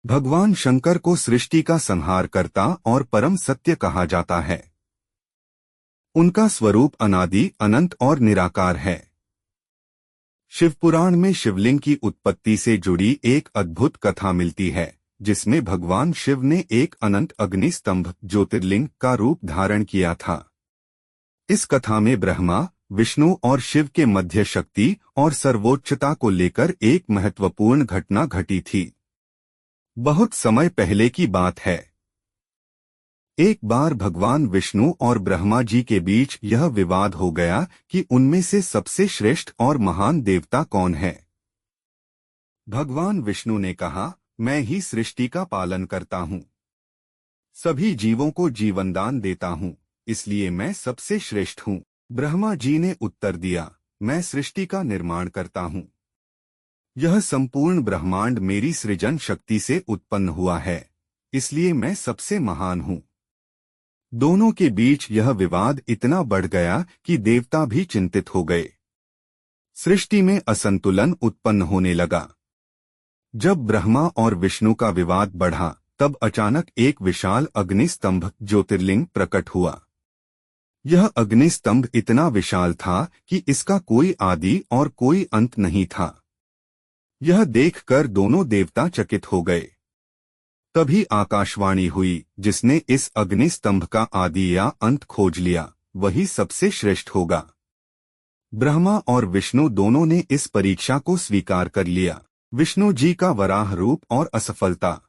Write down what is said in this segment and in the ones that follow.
भगवान शंकर को सृष्टि का संहारकर्ता और परम सत्य कहा जाता है। उनका स्वरूप अनादि, अनंत और निराकार है। शिवपुराण में शिवलिंग की उत्पत्ति से जुड़ी एक अद्भुत कथा मिलती है, जिसमें भगवान शिव ने एक अनंत अग्नि स्तंभ ज्योतिर्लिंग का रूप धारण किया था। इस कथा में ब्रह्मा, विष्णु और शिव के मध्य शक्ति और सर्वोच्चता को लेकर एक महत्वपूर्ण घटना घटी थी। बहुत समय पहले की बात है। एक बार भगवान विष्णु और ब्रह्मा जी के बीच यह विवाद हो गया कि उनमें से सबसे श्रेष्ठ और महान देवता कौन है। भगवान विष्णु ने कहा, मैं ही सृष्टि का पालन करता हूँ, सभी जीवों को जीवनदान देता हूँ, इसलिए मैं सबसे श्रेष्ठ हूँ। ब्रह्मा जी ने उत्तर दिया, मैं सृष्टि का निर्माण करता हूँ। यह संपूर्ण ब्रह्मांड मेरी सृजन शक्ति से उत्पन्न हुआ है, इसलिए मैं सबसे महान हूँ। दोनों के बीच यह विवाद इतना बढ़ गया कि देवता भी चिंतित हो गए। सृष्टि में असंतुलन उत्पन्न होने लगा। जब ब्रह्मा और विष्णु का विवाद बढ़ा, तब अचानक एक विशाल अग्नि स्तंभ ज्योतिर्लिंग प्रकट हुआ। यह अग्नि स्तंभ इतना विशाल था कि इसका कोई आदि और कोई अंत नहीं था। यह देखकर दोनों देवता चकित हो गए। तभी आकाशवाणी हुई, जिसने इस अग्नि स्तंभ का आदि या अंत खोज लिया, वही सबसे श्रेष्ठ होगा। ब्रह्मा और विष्णु दोनों ने इस परीक्षा को स्वीकार कर लिया। विष्णु जी का वराह रूप और असफलता।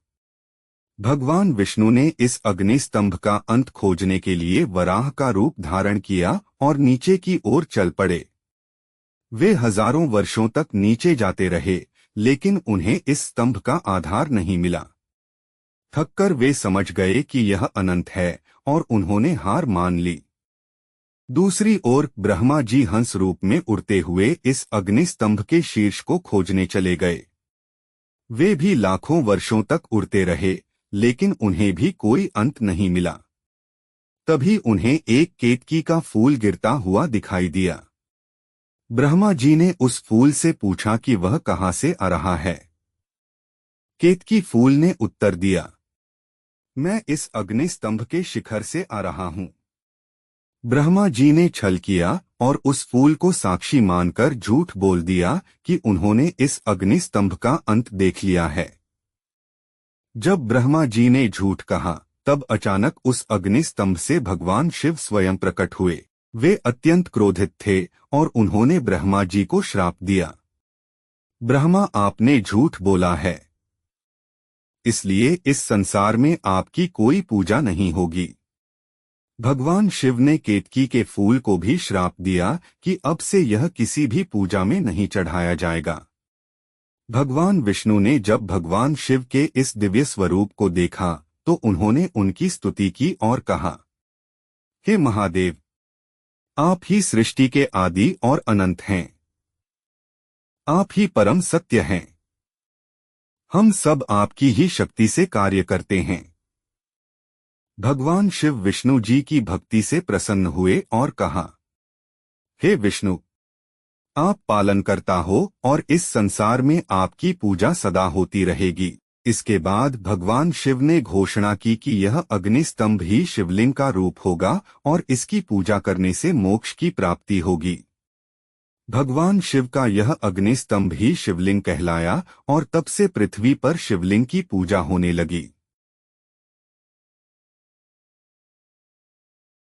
भगवान विष्णु ने इस अग्नि स्तंभ का अंत खोजने के लिए वराह का रूप धारण किया और नीचे की ओर चल पड़े। वे हजारों वर्षों तक नीचे जाते रहे, लेकिन उन्हें इस स्तंभ का आधार नहीं मिला। थककर वे समझ गए कि यह अनंत है और उन्होंने हार मान ली। दूसरी ओर ब्रह्मा जी हंस रूप में उड़ते हुए इस अग्नि स्तंभ के शीर्ष को खोजने चले गए। वे भी लाखों वर्षों तक उड़ते रहे, लेकिन उन्हें भी कोई अंत नहीं मिला। तभी उन्हें एक केतकी का फूल गिरता हुआ दिखाई दिया। ब्रह्मा जी ने उस फूल से पूछा कि वह कहाँ से आ रहा है। केतकी फूल ने उत्तर दिया, मैं इस अग्नि स्तंभ के शिखर से आ रहा हूँ। ब्रह्मा जी ने छल किया और उस फूल को साक्षी मानकर झूठ बोल दिया कि उन्होंने इस अग्नि स्तंभ का अंत देख लिया है। जब ब्रह्मा जी ने झूठ कहा, तब अचानक उस अग्नि स्तंभ से भगवान शिव स्वयं प्रकट हुए। वे अत्यंत क्रोधित थे और उन्होंने ब्रह्मा जी को श्राप दिया। ब्रह्मा, आपने झूठ बोला है, इसलिए इस संसार में आपकी कोई पूजा नहीं होगी। भगवान शिव ने केतकी के फूल को भी श्राप दिया कि अब से यह किसी भी पूजा में नहीं चढ़ाया जाएगा। भगवान विष्णु ने जब भगवान शिव के इस दिव्य स्वरूप को देखा, तो उन्होंने उनकी स्तुति की और कहा, हे महादेव, आप ही सृष्टि के आदि और अनंत हैं। आप ही परम सत्य हैं। हम सब आपकी ही शक्ति से कार्य करते हैं। भगवान शिव विष्णु जी की भक्ति से प्रसन्न हुए और कहा, हे विष्णु, आप पालनकर्ता हो और इस संसार में आपकी पूजा सदा होती रहेगी। इसके बाद भगवान शिव ने घोषणा की कि यह अग्नि स्तंभ ही शिवलिंग का रूप होगा और इसकी पूजा करने से मोक्ष की प्राप्ति होगी। भगवान शिव का यह अग्नि स्तंभ ही शिवलिंग कहलाया और तब से पृथ्वी पर शिवलिंग की पूजा होने लगी।